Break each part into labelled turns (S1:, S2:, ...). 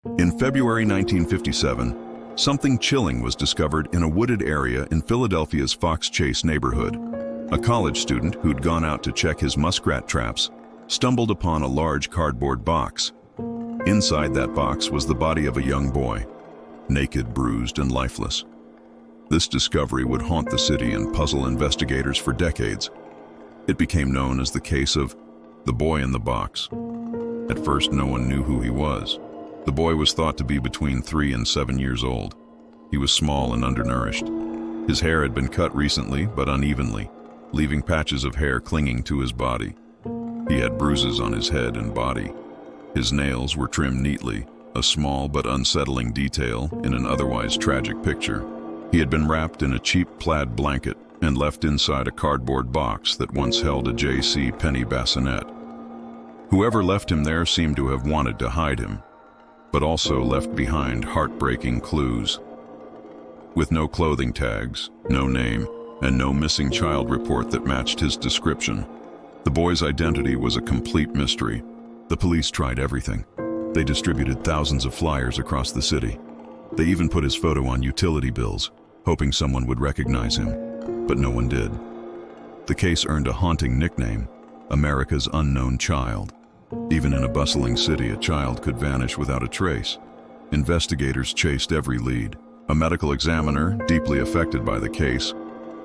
S1: In February 1957, something chilling was discovered in a wooded area in Philadelphia's Fox Chase neighborhood. A college student who'd gone out to check his muskrat traps stumbled upon a large cardboard box. Inside that box was the body of a young boy, naked, bruised, and lifeless. This discovery would haunt the city and puzzle investigators for decades. It became known as the case of the boy in the box. At first, no one knew who he was. The boy was thought to be between 3 and 7 years old. He was small and undernourished. His hair had been cut recently, but unevenly, leaving patches of hair clinging to his body. He had bruises on his head and body. His nails were trimmed neatly, a small but unsettling detail in an otherwise tragic picture. He had been wrapped in a cheap plaid blanket and left inside a cardboard box that once held a J.C. Penney bassinet. Whoever left him there seemed to have wanted to hide him, but also left behind heartbreaking clues. With no clothing tags, no name, and no missing child report that matched his description, the boy's identity was a complete mystery. The police tried everything. They distributed thousands of flyers across the city. They even put his photo on utility bills, hoping someone would recognize him, but no one did. The case earned a haunting nickname, America's Unknown Child. Even in a bustling city, a child could vanish without a trace. Investigators chased every lead. A medical examiner, deeply affected by the case,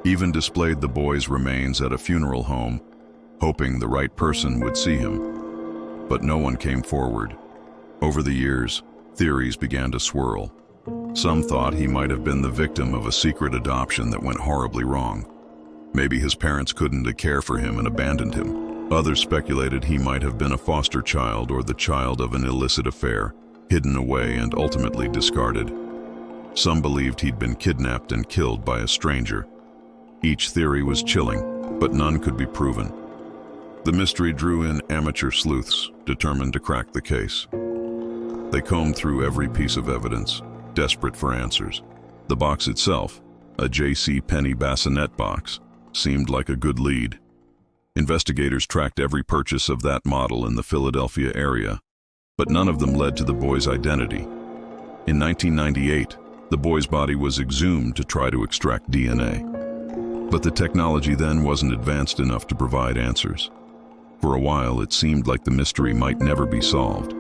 S1: even displayed the boy's remains at a funeral home, hoping the right person would see him. But no one came forward. Over the years, theories began to swirl. Some thought he might have been the victim of a secret adoption that went horribly wrong. Maybe his parents couldn't care for him and abandoned him. Others speculated he might have been a foster child or the child of an illicit affair, hidden away and ultimately discarded. Some believed he'd been kidnapped and killed by a stranger. Each theory was chilling, but none could be proven. The mystery drew in amateur sleuths, determined to crack the case. They combed through every piece of evidence, desperate for answers. The box itself, a J.C. Penney bassinet box, seemed like a good lead. Investigators tracked every purchase of that model in the Philadelphia area, but none of them led to the boy's identity. In 1998, the boy's body was exhumed to try to extract DNA. But the technology then wasn't advanced enough to provide answers. For a while, it seemed like the mystery might never be solved.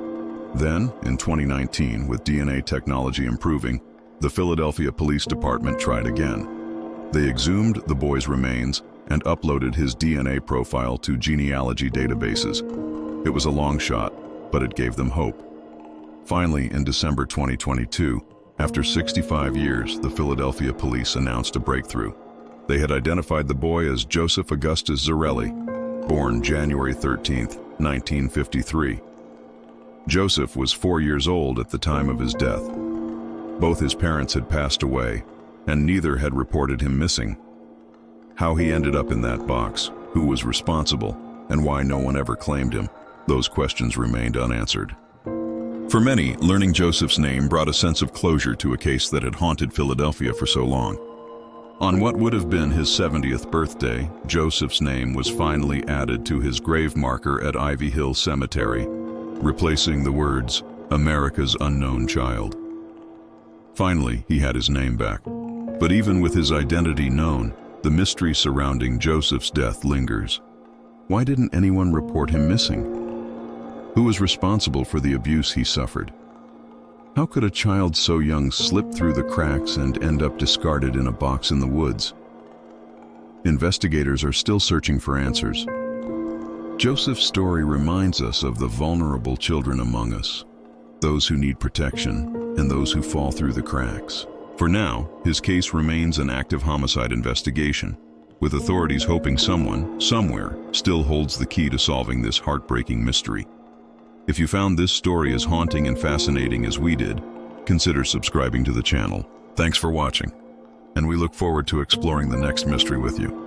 S1: Then, in 2019, with DNA technology improving, the Philadelphia Police Department tried again. They exhumed the boy's remains and uploaded his DNA profile to genealogy databases. It was a long shot, but it gave them hope. Finally, in December 2022, after 65 years, the Philadelphia police announced a breakthrough. They had identified the boy as Joseph Augustus Zarelli, born January 13, 1953. Joseph was 4 years old at the time of his death. Both his parents had passed away, and neither had reported him missing. How he ended up in that box, who was responsible, and why no one ever claimed him, those questions remained unanswered. For many, learning Joseph's name brought a sense of closure to a case that had haunted Philadelphia for so long. On what would have been his 70th birthday, Joseph's name was finally added to his grave marker at Ivy Hill Cemetery, replacing the words, America's Unknown Child. Finally, he had his name back. But even with his identity known, the mystery surrounding Joseph's death lingers. Why didn't anyone report him missing? Who was responsible for the abuse he suffered? How could a child so young slip through the cracks and end up discarded in a box in the woods? Investigators are still searching for answers. Joseph's story reminds us of the vulnerable children among us, those who need protection and those who fall through the cracks. For now, his case remains an active homicide investigation, with authorities hoping someone, somewhere, still holds the key to solving this heartbreaking mystery. If you found this story as haunting and fascinating as we did, consider subscribing to the channel. Thanks for watching, and we look forward to exploring the next mystery with you.